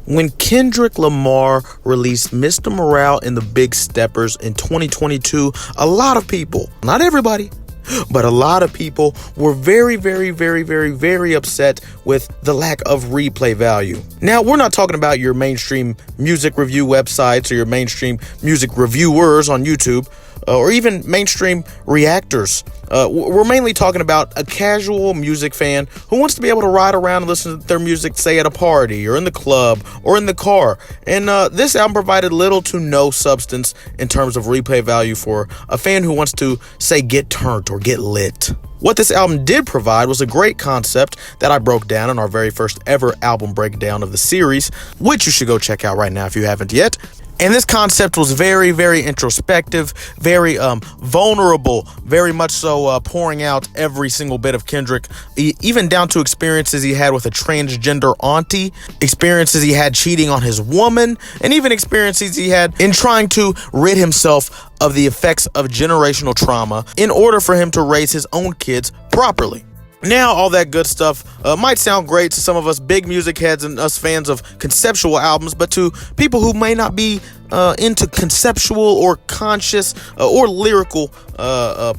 When Kendrick Lamar released Mr. Morale and the Big Steppers in 2022, a lot of people, not everybody, but a lot of people were very upset with the lack of replay value. Now, we're not talking about your mainstream music review websites or your mainstream music reviewers on YouTube or even mainstream reactors. We're mainly talking about a casual music fan who wants to be able to ride around and listen to their music, say at a party or in the club or in the car. And this album provided little to no substance in terms of replay value for a fan who wants to, say, get turned or get lit. What this album did provide was a great concept that I broke down in our very first ever album breakdown of the series, which you should go check out right now if you haven't yet. And this concept was very introspective, very vulnerable, very much so pouring out every single bit of Kendrick, even down to experiences he had with a transgender auntie, experiences he had cheating on his woman, and even experiences he had in trying to rid himself of the effects of generational trauma in order for him to raise his own kids properly. Now, all that good stuff might sound great to some of us big music heads and us fans of conceptual albums, but to people who may not be into conceptual or conscious or lyrical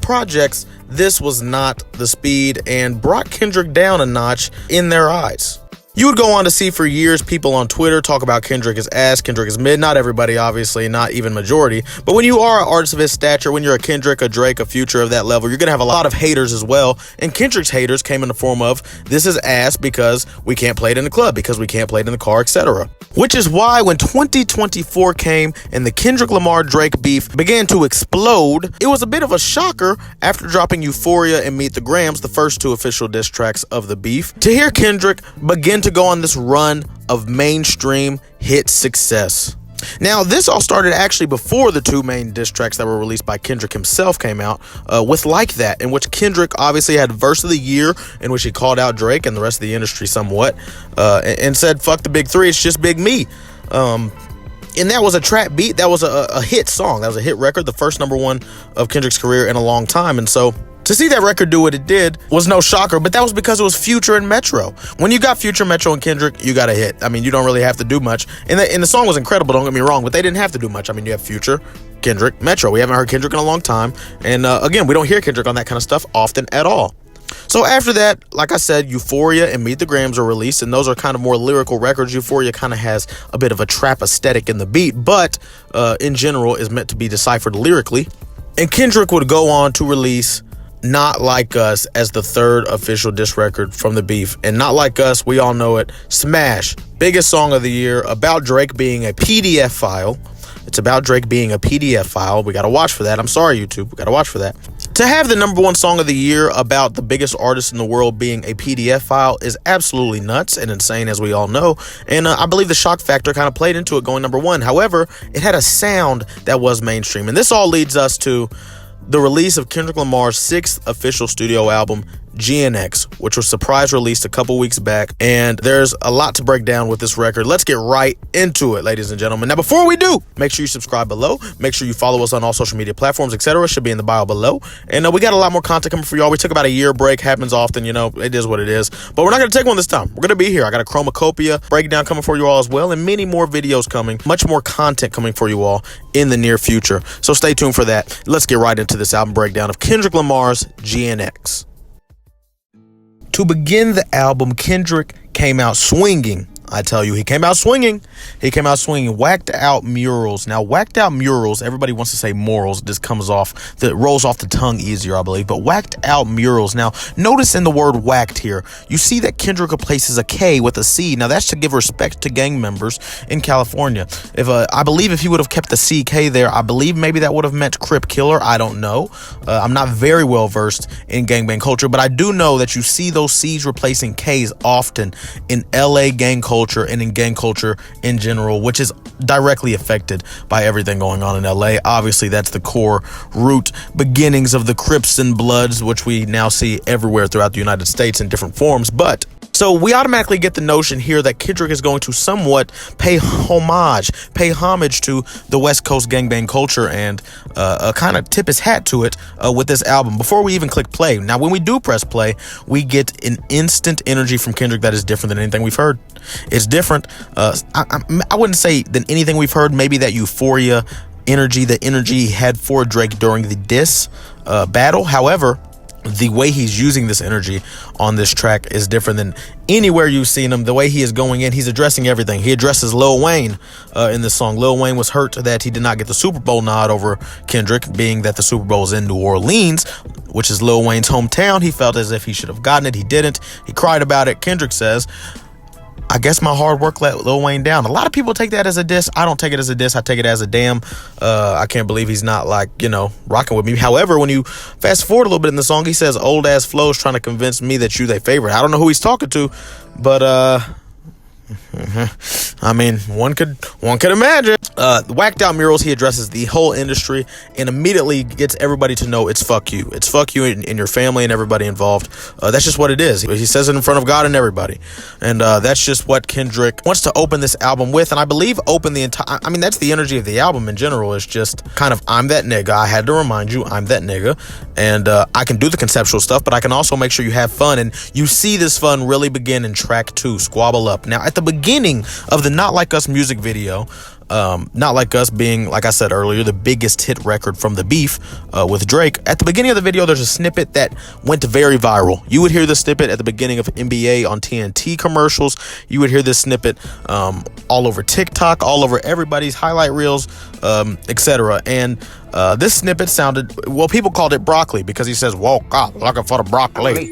projects, this was not the speed and brought Kendrick down a notch in their eyes. You would go on to see for years people on Twitter talk about Kendrick as ass, Kendrick as mid. Not everybody, obviously, not even majority. But when you are an artist of his stature, when you're a Kendrick, a Drake, a Future of that level, you're going to have a lot of haters as well. And Kendrick's haters came in the form of, this is ass because we can't play it in the club, because we can't play it in the car, etc. Which is why when 2024 came and the Kendrick Lamar-Drake beef began to explode, it was a bit of a shocker after dropping Euphoria and Meet the Grams, the first two official diss tracks of the beef, to hear Kendrick begin to go on this run of mainstream hit success. Now, this all started actually before the two main diss tracks that were released by Kendrick himself came out, with Like That, in which Kendrick obviously had Verse of the Year, in which he called out Drake and the rest of the industry somewhat, and said, fuck the big three, it's just Big Me. And that was a trap beat, that was a hit song, that was a hit record, the first number one of Kendrick's career in a long time, and so to see that record do what it did was no shocker, but that was because it was Future and Metro. When you got Future, Metro, and Kendrick, you got a hit. I mean, you don't really have to do much. And the song was incredible, don't get me wrong, but they didn't have to do much. I mean, you have Future, Kendrick, Metro. We haven't heard Kendrick in a long time. And again, we don't hear Kendrick on that kind of stuff often at all. So after that, like I said, Euphoria and Meet the Grams are released, and those are kind of more lyrical records. Euphoria kind of has a bit of a trap aesthetic in the beat, but in general is meant to be deciphered lyrically. And Kendrick would go on to release Not Like Us as the third official diss record from the beef. And Not Like Us, we all know it, smash, biggest song of the year, about Drake being a PDF file. It's about Drake being a PDF file. We gotta watch for that. I'm sorry, YouTube, we gotta watch for that. To have the number one song of the year about the biggest artist in the world being a PDF file is absolutely nuts and insane, as we all know. And I believe the shock factor kind of played into it going number one. However, it had a sound that was mainstream. And this all leads us to the release of Kendrick Lamar's sixth official studio album, GNX, which was surprise released a couple weeks back, and there's a lot to break down with this record. Let's get right into it, ladies and gentlemen. Now, before we do, make sure you subscribe below, make sure you follow us on all social media platforms, etc. Should be in the bio below. And we got a lot more content coming for y'all. We took about a year break, happens often, you know, it is what it is, but we're not going to take one this time. We're going to be here. I got a Chromacopia breakdown coming for you all as well, and many more videos coming, much more content coming for you all in the near future. So stay tuned for that. Let's get right into this album breakdown of Kendrick Lamar's GNX. To begin the album, Kendrick came out swinging. I tell you, he came out swinging. He came out swinging. Whacked Out Murals. Now, Whacked Out Murals, everybody wants to say morals. This comes off, that rolls off the tongue easier, I believe. But Whacked Out Murals. Now, notice in the word whacked here, you see that Kendrick replaces a K with a C. Now, that's to give respect to gang members in California. I believe if he would have kept the CK there, I believe maybe that would have meant Crip Killer. I don't know. I'm not very well versed in gangbang culture, but I do know that you see those C's replacing K's often in LA gang culture and in gang culture in general, which is directly affected by everything going on in LA. Obviously, that's the core root beginnings of the Crips and Bloods, which we now see everywhere throughout the United States in different forms. But So we automatically get the notion here that Kendrick is going to somewhat pay homage to the West Coast gangbang culture and kind of tip his hat to it with this album before we even click play. Now, when we do press play, we get an instant energy from Kendrick that is different than anything we've heard. It's different. I wouldn't say than anything we've heard. Maybe that euphoria energy, the energy he had for Drake during the diss battle. However, the way he's using this energy on this track is different than anywhere you've seen him. The way he is going in, he's addressing everything. He addresses Lil Wayne in this song. Lil Wayne was hurt that he did not get the Super Bowl nod over Kendrick, being that the Super Bowl is in New Orleans, which is Lil Wayne's hometown. He felt as if he should have gotten it. He didn't. He cried about it. Kendrick says, I guess my hard work let Lil Wayne down. A lot of people take that as a diss. I don't take it as a diss. I take it as a damn. I can't believe he's not rocking with me. However, when you fast forward a little bit in the song, he says old ass flows trying to convince me that you they favorite. I don't know who he's talking to, but I mean, one could imagine. Whacked Out Murals, he addresses the whole industry and immediately gets everybody to know it's fuck you. It's fuck you and your family and everybody involved. That's just what it is. He says it in front of God and everybody. And that's just what Kendrick wants to open this album with. And I believe open the entire, I mean, that's the energy of the album in general. It's just kind of, I'm that nigga. I had to remind you, I'm that nigga. And I can do the conceptual stuff, but I can also make sure you have fun. And you see this fun really begin in track 2, Squabble Up. Now, at the beginning of the Not Like Us music video, Not Like Us being, like I said earlier, the biggest hit record from the beef with Drake. At the beginning of the video, there's a snippet that went very viral. You would hear the snippet at the beginning of NBA on TNT commercials. You would hear this snippet all over TikTok, all over everybody's highlight reels, etc. And this snippet sounded, well, people called it broccoli because he says, woke up looking for the broccoli.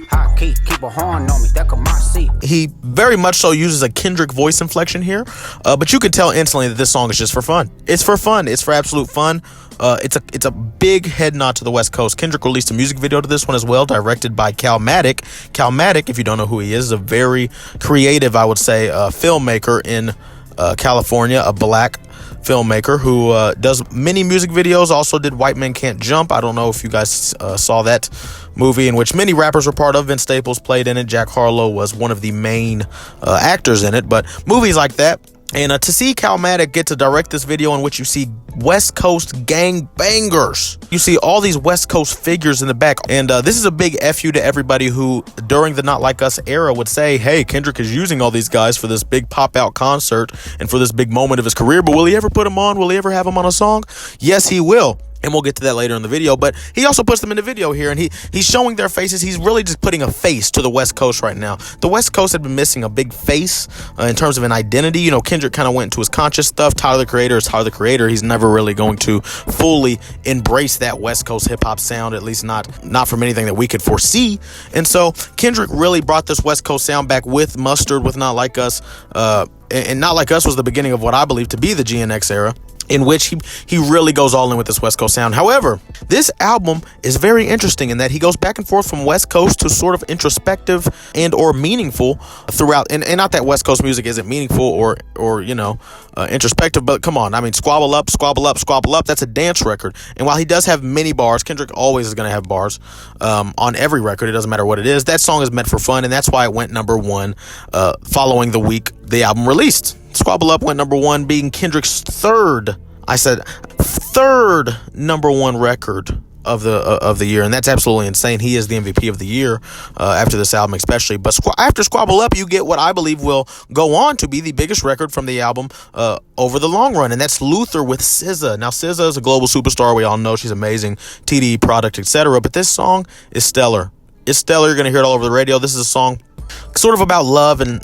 He very much so uses a Kendrick voice inflection here, but you could tell instantly that this song is just for fun. It's for fun. It's for absolute fun. It's a big head nod to the West Coast. Kendrick released a music video to this one as well, directed by Thematic. Thematic, if you don't know who he is a very creative, I would say, filmmaker in California, a black filmmaker who does many music videos, also did White Men Can't Jump. I don't know if you guys saw that movie, in which many rappers were part of. Vince Staples played in it. Jack Harlow was one of the main actors in it, but movies like that. And to see Thematic get to direct this video in which you see West Coast gang bangers, you see all these West Coast figures in the back. And this is a big F you to everybody who, during the Not Like Us era, would say, hey, Kendrick is using all these guys for this big pop-out concert and for this big moment of his career, but will he ever put them on? Will he ever have them on a song? Yes, he will. And we'll get to that later in the video, but he also puts them in the video here, and he's showing their faces. He's really just putting a face to the West Coast right now. The West Coast had been missing a big face in terms of an identity. You know, Kendrick kind of went into his conscious stuff. Tyler, the Creator is Tyler, the Creator. He's never really going to fully embrace that West Coast hip-hop sound, at least not from anything that we could foresee. And so Kendrick really brought this West Coast sound back with Mustard, with Not Like Us. And Not Like Us was the beginning of what I believe to be the GNX era, in which he really goes all in with this West Coast sound. However, this album is very interesting in that he goes back and forth from West Coast to sort of introspective and or meaningful throughout. And not that West Coast music isn't meaningful or introspective, but come on. I mean, Squabble Up, Squabble Up, Squabble Up, that's a dance record. And while he does have many bars, Kendrick always is going to have bars on every record. It doesn't matter what it is. That song is meant for fun, and that's why it went number 1 following the week the album released. Squabble Up went number 1, being Kendrick's third number 1 record of the year, and that's absolutely insane. He is the MVP of the year after this album especially. But after Squabble Up, you get what I believe will go on to be the biggest record from the album over the long run, and that's Luther with SZA. Now, SZA is a global superstar. We all know she's amazing, TDE product, etc. But this song is stellar. It's stellar. You're going to hear it all over the radio. This is a song sort of about love and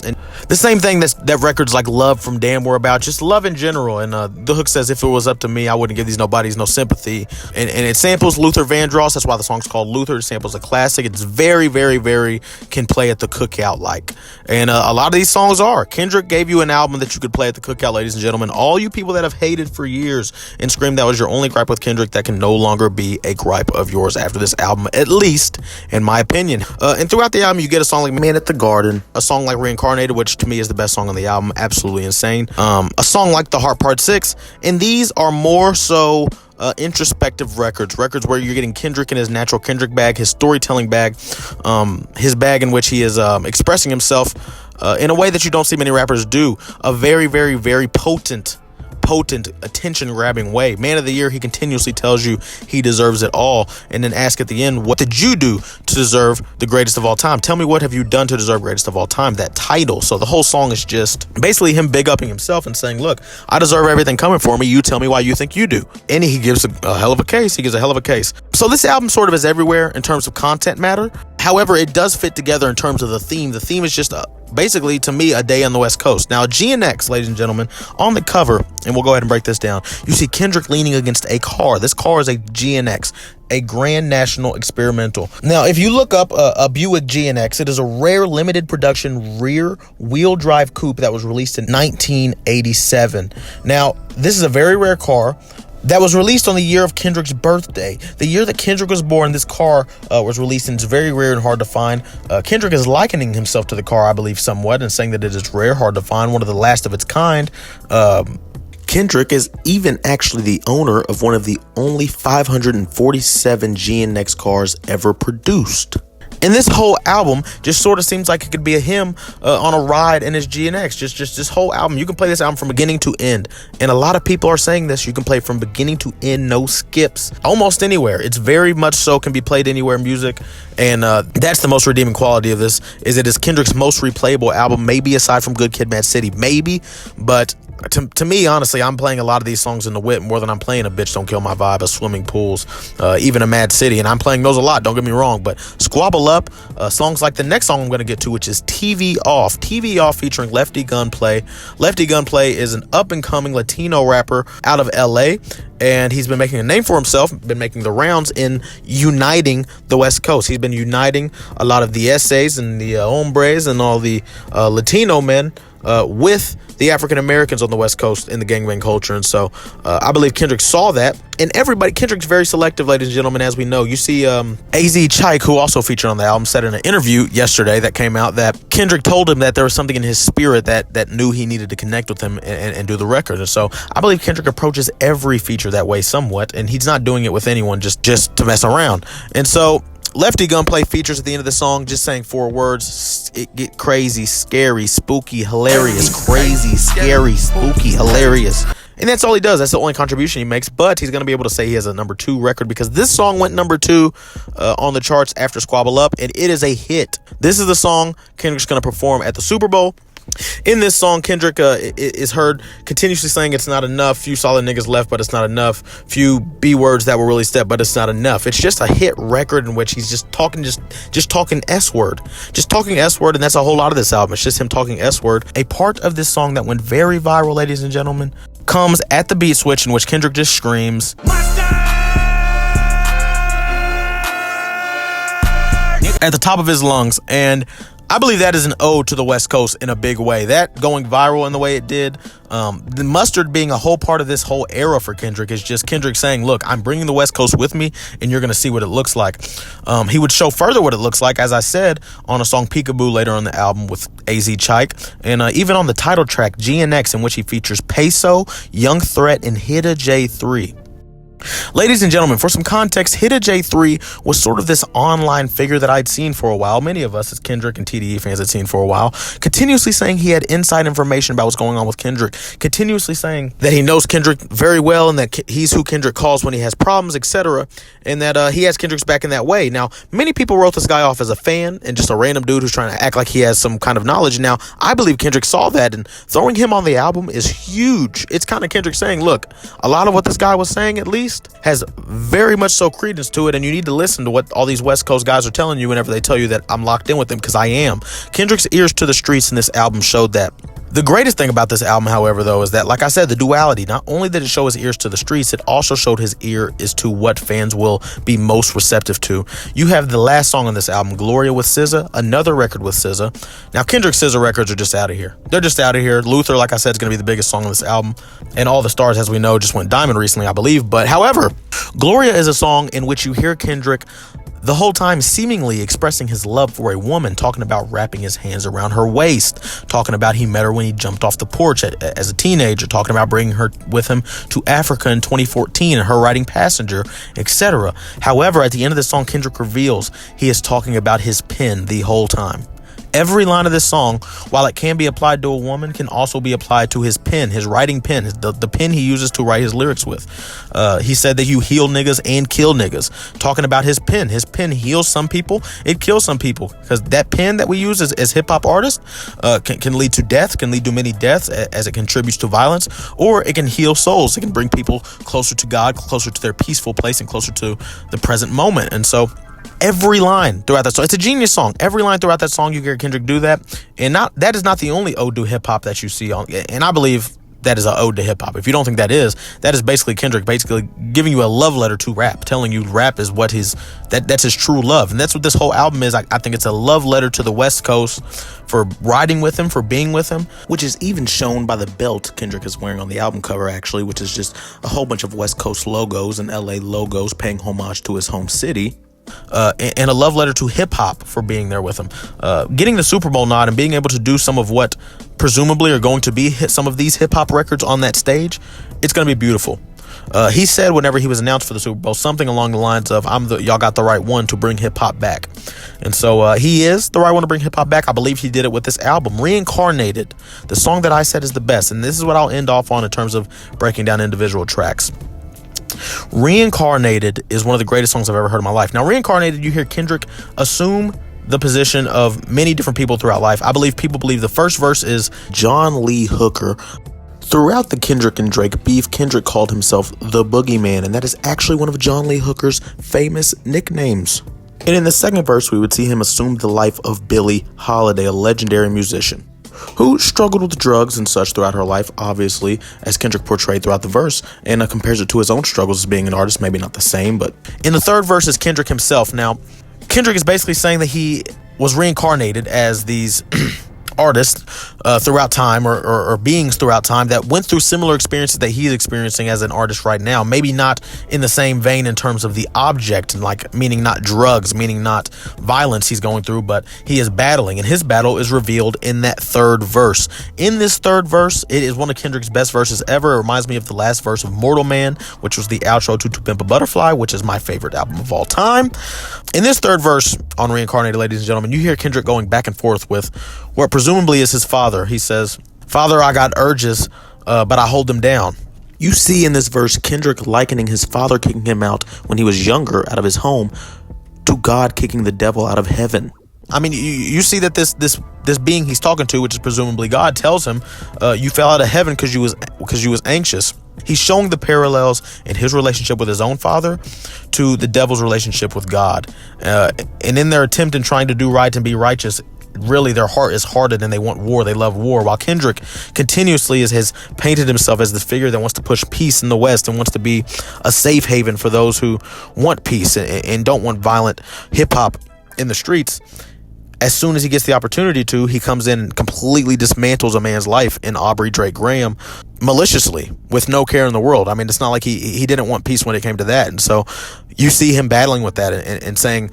the same thing that records like Love from Damn were about, just love in general. And the hook says, if it was up to me, I wouldn't give these nobodies no sympathy. And it samples Luther Vandross. That's why the song's called Luther. It samples a classic. It's very, very, very can play at the cookout like. And a lot of these songs are. Kendrick gave you an album that you could play at the cookout, ladies and gentlemen. All you people that have hated for years and screamed that was your only gripe with Kendrick, that can no longer be a gripe of yours after this album, at least in my opinion. And throughout the album, you get a song like Man at the Garden, a song like Reincarnated, which to me is the best song on the album, absolutely insane. A song like The Heart Part 6, and these are more so introspective records where you're getting Kendrick in his natural Kendrick bag, his storytelling bag, his bag in which he is expressing himself in a way that you don't see many rappers do. A very, very, very potent, attention-grabbing way. Man of the Year, he continuously tells you he deserves it all, and then ask at the end, what did you do to deserve the greatest of all time? Tell me, what have you done to deserve greatest of all time? That title. So the whole song is just basically him big-upping himself and saying, look, I deserve everything coming for me. You tell me why you think you do. And he gives a hell of a case. So this album sort of is everywhere in terms of content matter. However, it does fit together in terms of the theme. The theme is just basically, to me, a day on the West Coast. Now, GNX, ladies and gentlemen, on the cover, and we'll go ahead and break this down, you see Kendrick leaning against a car. This car is a GNX, a Grand National Experimental. Now, if you look up a Buick GNX, it is a rare limited production rear wheel drive coupe that was released in 1987. Now, this is a very rare car that was released on the year of Kendrick's birthday. The year that Kendrick was born, this car was released, and it's very rare and hard to find. Kendrick is likening himself to the car, I believe, somewhat, and saying that it is rare, hard to find, one of the last of its kind. Kendrick is even actually the owner of one of the only 547 GNX cars ever produced. And this whole album just sort of seems like it could be a him on a ride in his GNX. Just this whole album. You can play this album from beginning to end. And a lot of people are saying this. You can play from beginning to end, no skips, almost anywhere. It's very much so can be played anywhere music. And that's the most redeeming quality of this, is it is Kendrick's most replayable album, maybe aside from Good Kid, Mad City, maybe. But to me, honestly, I'm playing a lot of these songs in the whip more than I'm playing a Bitch Don't Kill My Vibe, a Swimming Pools, even a Mad City, and I'm playing those a lot, don't get me wrong. But Squabble Up, songs like the next song I'm going to get to, which is TV Off featuring Lefty Gunplay. Lefty Gunplay is an up-and-coming Latino rapper out of LA, and he's been making a name for himself, been making the rounds in uniting the West Coast. He's been uniting a lot of the essays and the hombres and all the Latino men with the African Americans on the West Coast in the gangbang culture. And so I believe Kendrick saw that. And Kendrick's very selective, ladies and gentlemen, as we know. You see AZ Chike, who also featured on the album, said in an interview yesterday that came out that Kendrick told him that there was something in his spirit that knew he needed to connect with him and do the record. And so I believe Kendrick approaches every feature that way somewhat, and he's not doing it with anyone just to mess around. And so Lefty Gunplay features at the end of the song, just saying 4 words. It get crazy, scary, spooky, hilarious. Crazy, scary, spooky, hilarious. And that's all he does. That's the only contribution he makes. But he's going to be able to say he has a number 2 record, because this song went number 2 on the charts after Squabble Up, and it is a hit. This is the song Kendrick's going to perform at the Super Bowl. In this song, Kendrick is heard continuously saying it's not enough. Few solid niggas left, but it's not enough. Few B words that will really step, but it's not enough. It's just a hit record in which he's just talking S word. Just talking S word, and that's a whole lot of this album. It's just him talking S word. A part of this song that went very viral, ladies and gentlemen, comes at the beat switch, in which Kendrick just screams at the top of his lungs. And I believe that is an ode to the West Coast in a big way. That going viral in the way it did, the mustard being a whole part of this whole era for Kendrick, is just Kendrick saying, look, I'm bringing the West Coast with me, and you're going to see what it looks like. He would show further what it looks like, as I said, on a song Peekaboo later on the album with AZ Chike, and even on the title track GNX, in which he features Peso, Young Threat, and Hidda J3. Ladies and gentlemen, for some context, Hidda J3 was sort of this online figure that I'd seen for a while. Many of us as Kendrick and TDE fans had seen for a while, continuously saying he had inside information about what's going on with Kendrick, continuously saying that he knows Kendrick very well and that he's who Kendrick calls when he has problems, etc., and that he has Kendrick's back in that way. Now, many people wrote this guy off as a fan and just a random dude who's trying to act like he has some kind of knowledge. Now, I believe Kendrick saw that, and throwing him on the album is huge. It's kind of Kendrick saying, look, a lot of what this guy was saying, at least, has very much so credence to it, and you need to listen to what all these West Coast guys are telling you whenever they tell you that I'm locked in with them, because I am. Kendrick's ears to the streets in this album showed that. The greatest thing about this album, however, though, is that, like I said, the duality. Not only did it show his ears to the streets, it also showed his ear as to what fans will be most receptive to. You have the last song on this album, Gloria with SZA, another record with SZA. Now, Kendrick's SZA records are just out of here. They're just out of here. Luther, like I said, is going to be the biggest song on this album. And All the Stars, as we know, just went diamond recently, I believe. But however, Gloria is a song in which you hear Kendrick the whole time seemingly expressing his love for a woman, talking about wrapping his hands around her waist, talking about he met her when he jumped off the porch as a teenager, talking about bringing her with him to Africa in 2014 and her riding passenger, etc. However, at the end of the song, Kendrick reveals he is talking about his pen the whole time. Every line of this song, while it can be applied to a woman, can also be applied to his pen, his writing pen, the pen he uses to write his lyrics with. He said that you heal niggas and kill niggas. Talking about his pen heals some people, it kills some people, because that pen that we use as hip-hop artists can lead to death, can lead to many deaths as it contributes to violence, or it can heal souls. It can bring people closer to God, closer to their peaceful place, and closer to the present moment. And so every line throughout that song, it's a genius song. Every line throughout that song, you hear Kendrick do that. And that is not the only ode to hip hop that you see on. And I believe that is an ode to hip hop. If you don't think that is basically Kendrick basically giving you a love letter to rap, telling you rap is what that's his true love. And that's what this whole album is. I think it's a love letter to the West Coast for riding with him, for being with him, which is even shown by the belt Kendrick is wearing on the album cover, actually, which is just a whole bunch of West Coast logos and LA logos paying homage to his home city. And a love letter to hip-hop for being there with him. Getting the Super Bowl nod and being able to do some of what presumably are going to be some of these hip-hop records on that stage, it's going to be beautiful. He said whenever he was announced for the Super Bowl, something along the lines of, y'all got the right one to bring hip-hop back. And so he is the right one to bring hip-hop back. I believe he did it with this album, Reincarnated, the song that I said is the best. And this is what I'll end off on in terms of breaking down individual tracks. Reincarnated is one of the greatest songs I've ever heard in my life. Now, Reincarnated, you hear Kendrick assume the position of many different people throughout life. I believe people believe the first verse is John Lee Hooker. Throughout the Kendrick and Drake beef, Kendrick called himself the Boogeyman, and that is actually one of John Lee Hooker's famous nicknames. And in the second verse, we would see him assume the life of Billie Holiday, a legendary musician who struggled with drugs and such throughout her life, obviously, as Kendrick portrayed throughout the verse, and compares it to his own struggles as being an artist. Maybe not the same, but in the third verse is Kendrick himself. Now, Kendrick is basically saying that he was reincarnated as these artists throughout time or beings throughout time that went through similar experiences that he's experiencing as an artist right now. Maybe not in the same vein in terms of the object, like meaning not drugs, meaning not violence he's going through, but he is battling, and his battle is revealed in that third verse. In this third verse, it is one of Kendrick's best verses ever. It reminds me of the last verse of Mortal Man, which was the outro to Pimp a Butterfly, which is my favorite album of all time. In this third verse on Reincarnated, ladies and gentlemen, you hear Kendrick going back and forth with what presumably is his father. He says, "Father, I got urges, but I hold them down." You see in this verse Kendrick likening his father kicking him out when he was younger out of his home to God kicking the devil out of heaven. I mean, you see that this being he's talking to, which is presumably God, tells him, "You fell out of heaven because you was anxious." He's showing the parallels in his relationship with his own father to the devil's relationship with God, and in their attempt in trying to do right and be righteous, really their heart is hardened and they want war. They love war. While Kendrick continuously has painted himself as the figure that wants to push peace in the West and wants to be a safe haven for those who want peace and don't want violent hip hop in the streets. As soon as he gets the opportunity to, he comes in and completely dismantles a man's life in Aubrey Drake Graham maliciously with no care in the world. I mean, it's not like he didn't want peace when it came to that. And so you see him battling with that and saying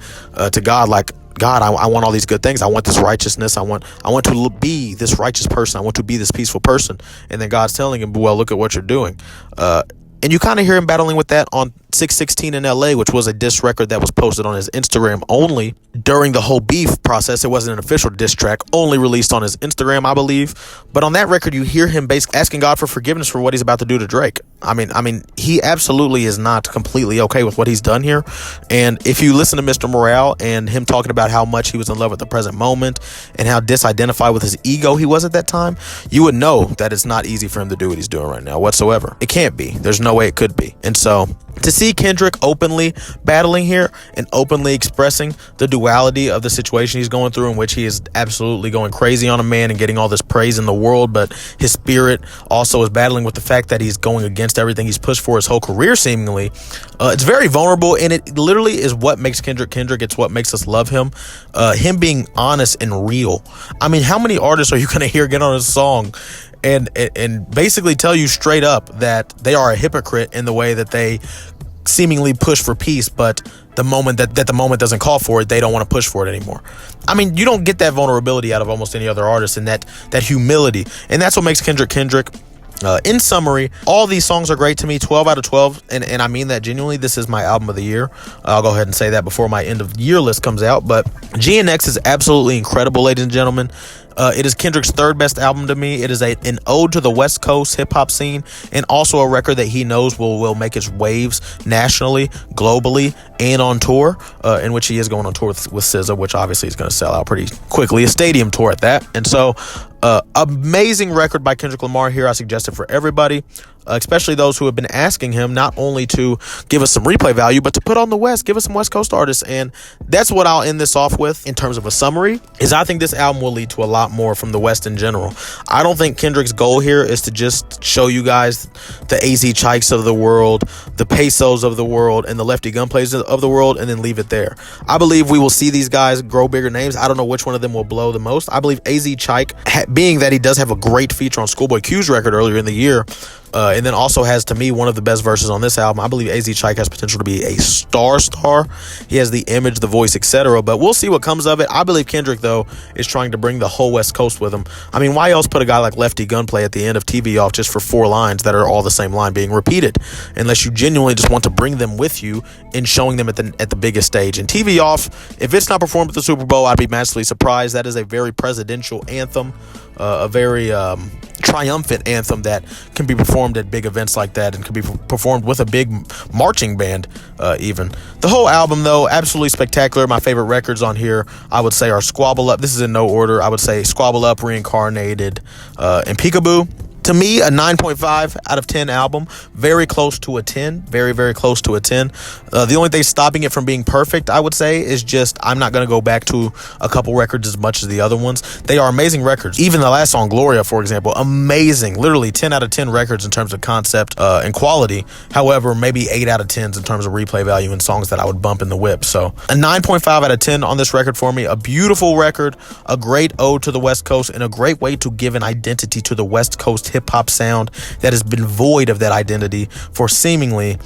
to God, like, God, I want all these good things. I want this righteousness. I want to be this righteous person. I want to be this peaceful person. And then God's telling him, well, look at what you're doing. And you kind of hear him battling with that on 616 in LA, which was a diss record that was posted on his Instagram only during the whole beef process. It wasn't an official diss track, only released on his Instagram, I believe. But on that record, you hear him basically asking God for forgiveness for what he's about to do to Drake. I mean, he absolutely is not completely okay with what he's done here. And if you listen to Mr. Morale and him talking about how much he was in love with the present moment and how disidentified with his ego he was at that time, you would know that it's not easy for him to do what he's doing right now whatsoever. It can't be. There's no way it could be. And so to see Kendrick openly battling here and openly expressing the duality of the situation he's going through, in which he is absolutely going crazy on a man and getting all this praise in the world, but his spirit also is battling with the fact that he's going against everything he's pushed for his whole career, seemingly. It's very vulnerable, and it literally is what makes Kendrick Kendrick. It's what makes us love him. Him being honest and real. I mean, how many artists are you going to hear get on a song and basically tell you straight up that they are a hypocrite in the way that they seemingly push for peace, but the moment that the moment doesn't call for it, they don't want to push for it anymore. I mean, you don't get that vulnerability out of almost any other artist, and that humility, and that's what makes Kendrick Kendrick. In summary, all these songs are great to me, 12 out of 12, and I mean that genuinely. This is my album of the year. I'll go ahead and say that before my end of year list comes out, but GNX is absolutely incredible, ladies and gentlemen. It is Kendrick's third best album to me. It is an ode to the West Coast hip-hop scene, and also a record that he knows will make its waves nationally, globally, and on tour, in which he is going on tour with SZA, which obviously is going to sell out pretty quickly, a stadium tour at that. And so amazing record by Kendrick Lamar here. I suggest it for everybody, especially those who have been asking him not only to give us some replay value, but to put on the West, give us some West Coast artists. And that's what I'll end this off with in terms of a summary, is I think this album will lead to a lot more from the West in general. I don't think Kendrick's goal here is to just show you guys the AZ Chikes of the world, the Pesos of the world, and the Lefty Gunplays of the world, and then leave it there. I believe we will see these guys grow bigger names. I don't know which one of them will blow the most. I believe AZ Chike, being that he does have a great feature on Schoolboy Q's record earlier in the year, and then also has, to me, one of the best verses on this album. I believe AZ Chike has potential to be a star. He has the image, the voice, etc. But we'll see what comes of it. I believe Kendrick, though, is trying to bring the whole West Coast with him. I mean, why else put a guy like Lefty Gunplay at the end of TV off just for 4 lines that are all the same line being repeated, unless you genuinely just want to bring them with you and showing them at the biggest stage. And TV off, if it's not performed at the Super Bowl, I'd be massively surprised. That is a very presidential anthem, a very triumphant anthem that can be performed at big events like that, and can be performed with a big marching band even. The whole album, though, absolutely spectacular. My favorite records on here, I would say, are Squabble Up. This is in no order. I would say Squabble Up, Reincarnated, and Peekaboo. To me, a 9.5 out of 10 album. Very close to a 10. Very, very close to a 10. The only thing stopping it from being perfect, I would say, is just I'm not going to go back to a couple records as much as the other ones. They are amazing records. Even the last song, Gloria, for example, amazing. Literally 10 out of 10 records in terms of concept and quality. However, maybe 8 out of 10s in terms of replay value and songs that I would bump in the whip. So a 9.5 out of 10 on this record for me. A beautiful record, a great ode to the West Coast, and a great way to give an identity to the West Coast hip-hop sound that has been void of that identity for seemingly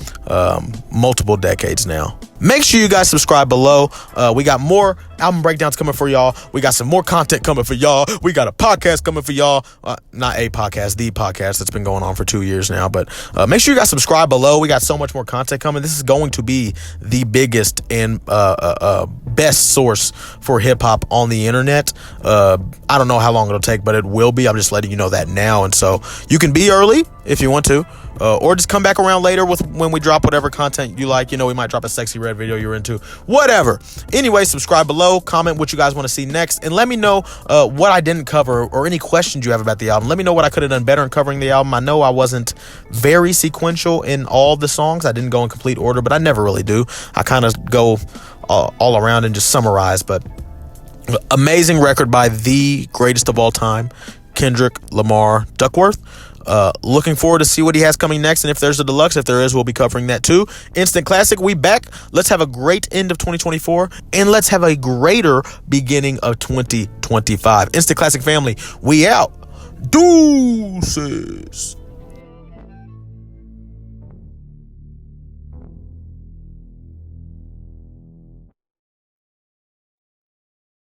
multiple decades now. Make sure you guys subscribe below. We got more album breakdowns coming for y'all. We got some more content coming for y'all. We got a podcast coming for y'all. Not a podcast, the podcast that's been going on for 2 years now. But make sure you guys subscribe below. We got so much more content coming. This is going to be the biggest and best source for hip-hop on the internet. I don't know how long it'll take, but it will be. I'm just letting you know that now. And so you can be early if you want to. Or just come back around later with when we drop whatever content you like. You know, we might drop a sexy red video you're into. Whatever. Anyway, subscribe below. Comment what you guys want to see next. And let me know what I didn't cover or any questions you have about the album. Let me know what I could have done better in covering the album. I know I wasn't very sequential in all the songs. I didn't go in complete order, but I never really do. I kind of go all around and just summarize. But amazing record by the greatest of all time, Kendrick Lamar Duckworth. Looking forward to see what he has coming next, and if there's a deluxe, if there is, we'll be covering that too. Instant Classic, we back. Let's have a great end of 2024, and let's have a greater beginning of 2025. Instant Classic family, we out. Deuces.